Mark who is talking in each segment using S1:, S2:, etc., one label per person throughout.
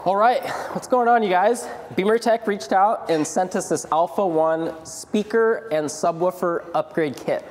S1: All right, what's going on, you guys? BeamerTech reached out and sent us this Alpha One speaker and subwoofer upgrade kit.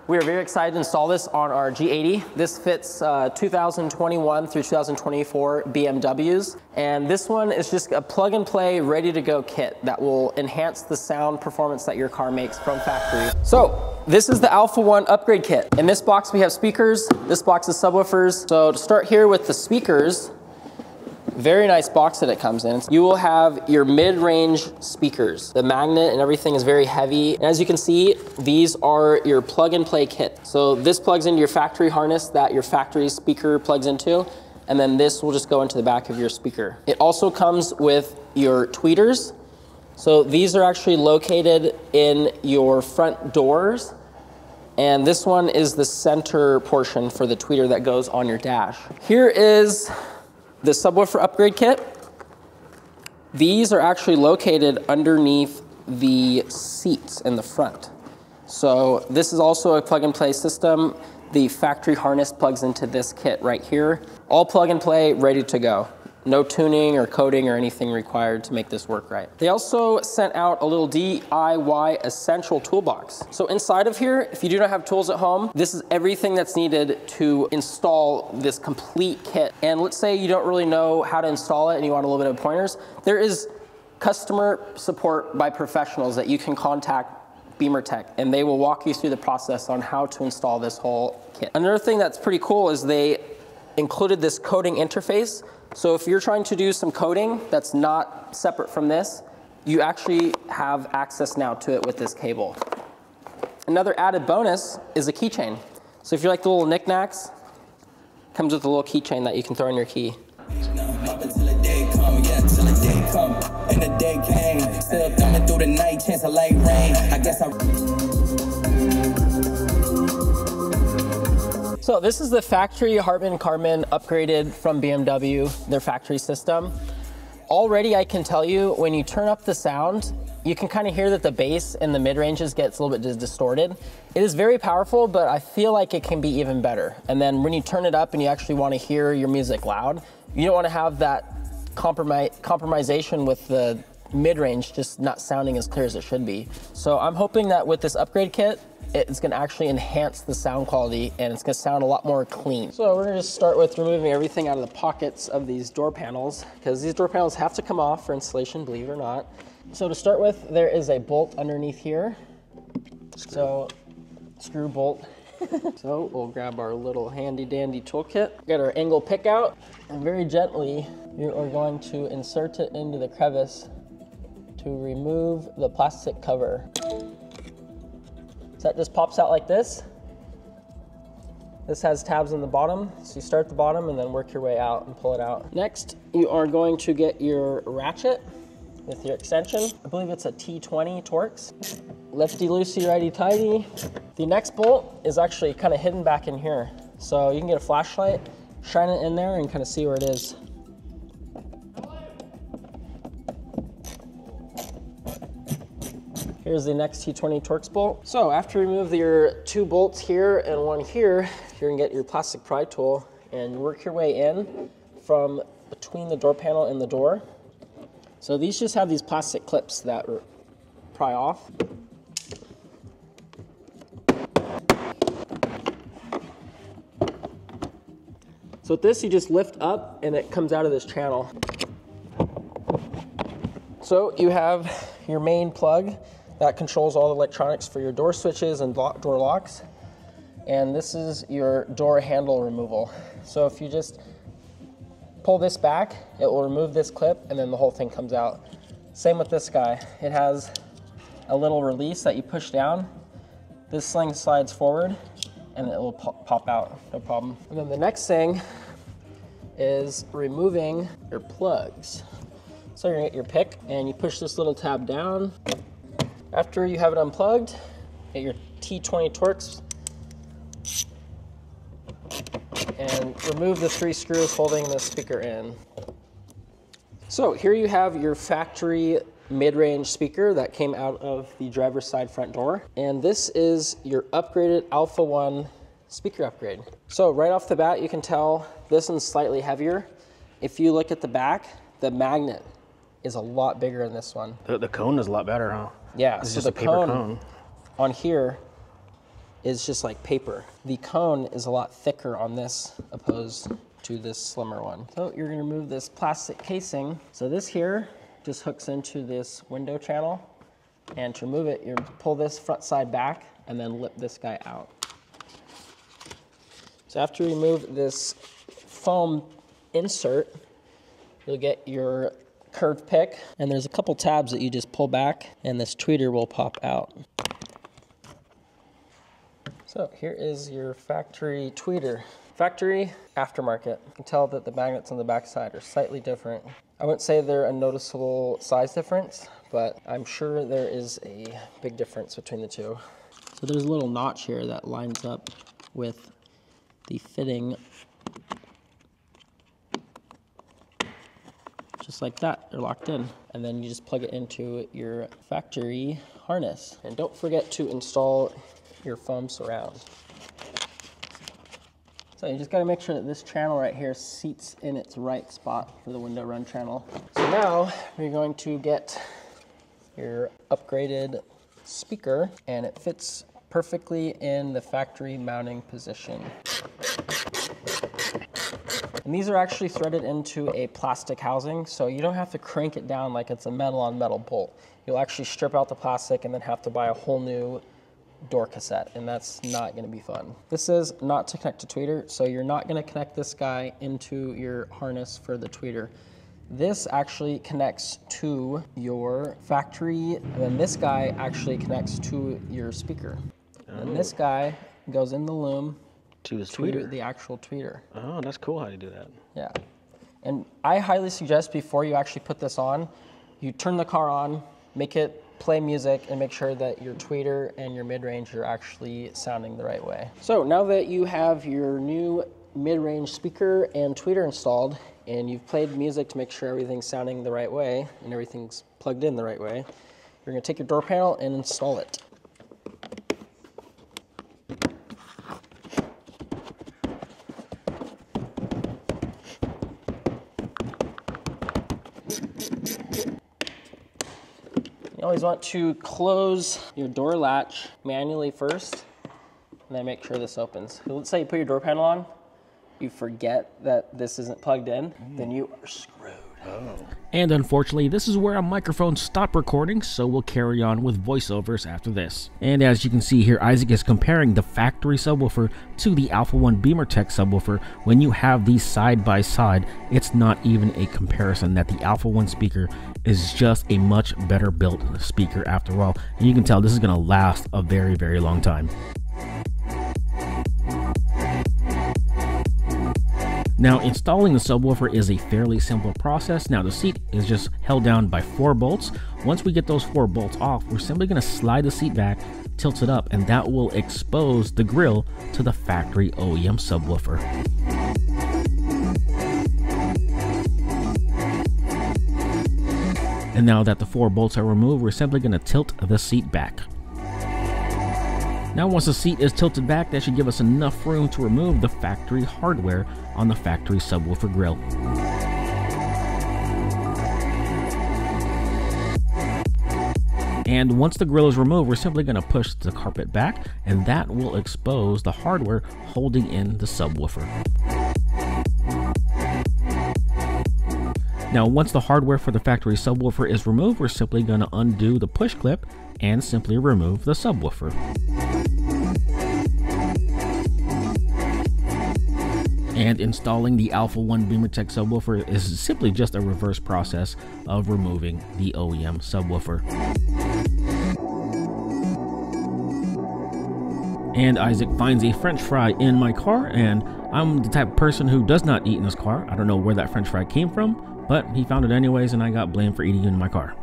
S1: We are very excited to install this on our G80. This fits 2021 through 2024 BMWs. And this one is just a plug and play, ready to go kit that will enhance the sound performance that your car makes from factory. So this is the Alpha One upgrade kit. In this box, we have speakers. This box is subwoofers. So to start here with the speakers, very nice box that it comes in. You will have your mid-range speakers. The magnet and everything is very heavy. And as you can see, these are your plug-and-play kit. So this plugs into your factory harness that your factory speaker plugs into, and then this will just go into the back of your speaker. It also comes with your tweeters. So these are actually located in your front doors, and this one is the center portion for the tweeter that goes on your dash. Here is the subwoofer upgrade kit. These are actually located underneath the seats in the front. So this is also a plug and play system. The factory harness plugs into this kit right here. All plug and play, ready to go. No tuning or coding or anything required to make this work right. They also sent out a little DIY essential toolbox. So inside of here, if you do not have tools at home, this is everything that's needed to install this complete kit. And let's say you don't really know how to install it and you want a little bit of pointers. There is customer support by professionals that you can contact BeamerTech, and they will walk you through the process on how to install this whole kit. Another thing that's pretty cool is they included this coding interface. So if you're trying to do some coding that's not separate from this, you actually have access now to it with this cable. Another added bonus is a keychain. So if you like the little knickknacks, comes with a little keychain that you can throw in your key. So this is the factory Harman Kardon upgraded from BMW, their factory system. Already I can tell you, when you turn up the sound, you can kind of hear that the bass in the mid-ranges gets a little bit distorted. It is very powerful, but I feel like it can be even better. And then when you turn it up and you actually want to hear your music loud, you don't want to have that compromisation with the mid-range just not sounding as clear as it should be. So I'm hoping that with this upgrade kit, it's going to actually enhance the sound quality and it's going to sound a lot more clean. So we're going to just start with removing everything out of the pockets of these door panels, because these door panels have to come off for installation, believe it or not. So to start with, there is a bolt underneath here. So screw bolt. So we'll grab our little handy dandy toolkit, get our angle pick out, and very gently you are going to insert it into the crevice to remove the plastic cover. So that just pops out like this. This has tabs on the bottom, so you start at the bottom and then work your way out and pull it out. Next, you are going to get your ratchet with your extension. I believe it's a T20 Torx. Lefty-loosey, righty-tighty. The next bolt is actually kind of hidden back in here. So you can get a flashlight, shine it in there and kind of see where it is. Here's the next T20 Torx bolt. So after you remove your two bolts here and one here, you're gonna get your plastic pry tool and work your way in from between the door panel and the door. So these just have these plastic clips that pry off. So with this, you just lift up and it comes out of this channel. So you have your main plug that controls all the electronics for your door switches and door locks. And this is your door handle removal. So if you just pull this back, it will remove this clip and then the whole thing comes out. Same with this guy. It has a little release that you push down. This sling slides forward and it will pop out, no problem. And then the next thing is removing your plugs. So you're gonna get your pick and you push this little tab down. After you have it unplugged, get your T20 Torx and remove the 3 screws holding the speaker in. So here you have your factory mid-range speaker that came out of the driver's side front door. And this is your upgraded Alpha One speaker upgrade. So right off the bat, you can tell this one's slightly heavier. If you look at the back, the magnet is a lot bigger in this one.
S2: The cone is a lot better, huh?
S1: Yeah,
S2: It's
S1: so
S2: just
S1: the
S2: a paper cone
S1: on here is just like paper. The cone is a lot thicker on this opposed to this slimmer one. So you're gonna remove this plastic casing. So this here just hooks into this window channel, and to remove it, you pull this front side back and then lip this guy out. So after you remove this foam insert, you'll get your curved pick, and there's a couple tabs that you just pull back and this tweeter will pop out. So here is your factory tweeter. Factory, aftermarket. You can tell that the magnets on the back side are slightly different. I wouldn't say they're a noticeable size difference, but I'm sure there is a big difference between the two. So there's a little notch here that lines up with the fitting, just like that, they're locked in. And then you just plug it into your factory harness. And don't forget to install your foam surround. So you just gotta make sure that this channel right here seats in its right spot for the window run channel. So now we're going to get your upgraded speaker, and it fits perfectly in the factory mounting position. And these are actually threaded into a plastic housing, so you don't have to crank it down like it's a metal on metal bolt. You'll actually strip out the plastic and then have to buy a whole new door cassette, and that's not going to be fun. This is not to connect to tweeter, so you're not going to connect this guy into your harness for the tweeter. This actually connects to your factory, and then this guy actually connects to your speaker. Oh. And this guy goes in the loom
S2: to his tweeter,
S1: the actual tweeter.
S2: Oh, that's cool how you do that.
S1: Yeah. And I highly suggest before you actually put this on, you turn the car on, make it play music, and make sure that your tweeter and your mid-range are actually sounding the right way. So now that you have your new mid-range speaker and tweeter installed, and you've played music to make sure everything's sounding the right way and everything's plugged in the right way, you're gonna take your door panel and install it. You always want to close your door latch manually first, and then make sure this opens. So let's say you put your door panel on, you forget that this isn't plugged in, then you are screwed.
S2: Oh.
S3: And unfortunately, this is where our microphone stopped recording, so we'll carry on with voiceovers after this. And as you can see here, Isaac is comparing the factory subwoofer to the Alpha One BeamerTech subwoofer. When you have these side by side, it's not even a comparison, that the Alpha One speaker is just a much better built speaker after all. And you can tell this is going to last a very, very long time. Now, installing the subwoofer is a fairly simple process. Now, the seat is just held down by 4 bolts. Once we get those 4 bolts off, we're simply going to slide the seat back, tilt it up, and that will expose the grille to the factory OEM subwoofer. And now that the 4 bolts are removed, we're simply going to tilt the seat back. Now once the seat is tilted back, that should give us enough room to remove the factory hardware on the factory subwoofer grille. And once the grille is removed, we're simply going to push the carpet back, and that will expose the hardware holding in the subwoofer. Now once the hardware for the factory subwoofer is removed, we're simply going to undo the push clip and simply remove the subwoofer. And installing the Alpha One BeamerTech subwoofer is simply just a reverse process of removing the OEM subwoofer. And Isaac finds a French fry in my car, and I'm the type of person who does not eat in his car. I don't know where that French fry came from, but he found it anyways, and I got blamed for eating it in my car.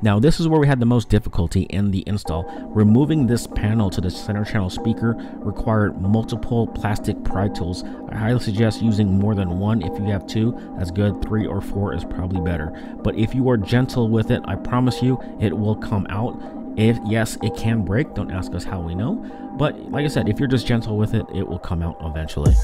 S3: Now this is where we had the most difficulty in the install. Removing this panel to the center channel speaker required multiple plastic pry tools. I highly suggest using more than one. If you have 2, that's good. 3 or 4 is probably better. But if you are gentle with it, I promise you it will come out. Yes, it can break. Don't ask us how we know. But like I said, if you're just gentle with it, it will come out eventually.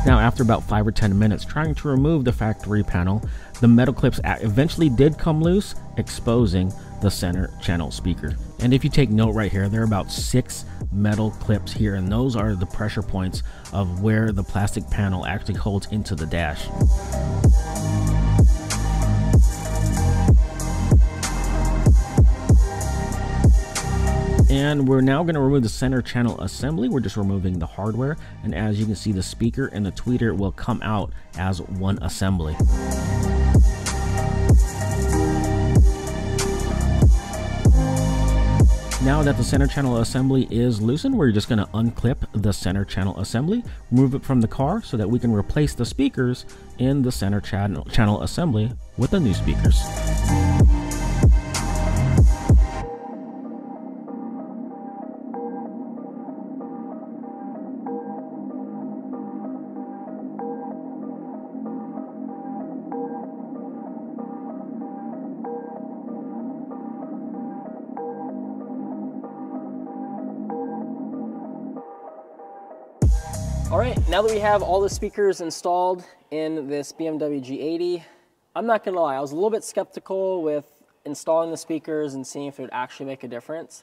S3: Now, after about 5 or 10 minutes trying to remove the factory panel, the metal clips eventually did come loose, exposing the center channel speaker. And if you take note right here, there are about 6 metal clips here, and those are the pressure points of where the plastic panel actually holds into the dash. And we're now going to remove the center channel assembly. We're just removing the hardware, and as you can see, the speaker and the tweeter will come out as one assembly. Now that the center channel assembly is loosened, we're just going to unclip the center channel assembly, remove it from the car so that we can replace the speakers in the center channel assembly with the new speakers.
S1: All right, now that we have all the speakers installed in this BMW G80, I'm not gonna lie, I was a little bit skeptical with installing the speakers and seeing if it would actually make a difference.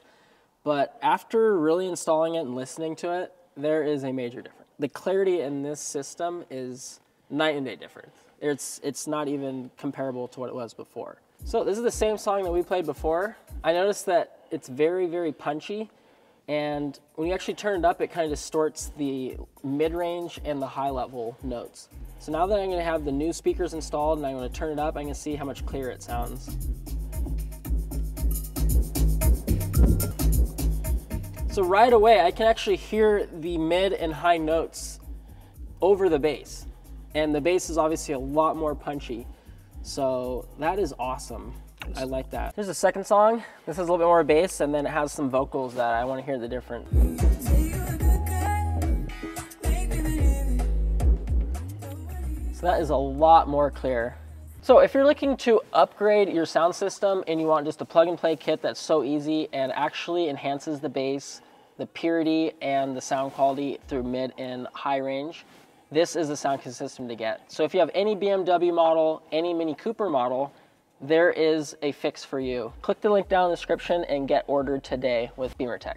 S1: But after really installing it and listening to it, there is a major difference. The clarity in this system is night and day difference. It's not even comparable to what it was before. So this is the same song that we played before. I noticed that it's very, very punchy. And when you actually turn it up, it kind of distorts the mid-range and the high-level notes. So now that I'm going to have the new speakers installed and I'm going to turn it up, I'm going to see how much clearer it sounds. So right away, I can actually hear the mid and high notes over the bass. And the bass is obviously a lot more punchy. So that is awesome. I like that. Here's the second song. This has a little bit more bass, and then it has some vocals that I want to hear the difference. So that is a lot more clear. So if you're looking to upgrade your sound system and you want just a plug and play kit that's so easy and actually enhances the bass, the purity, and the sound quality through mid and high range, this is the sound system to get. So if you have any BMW model, any Mini Cooper model, there is a fix for you. Click the link down in the description and get ordered today with BeamerTech.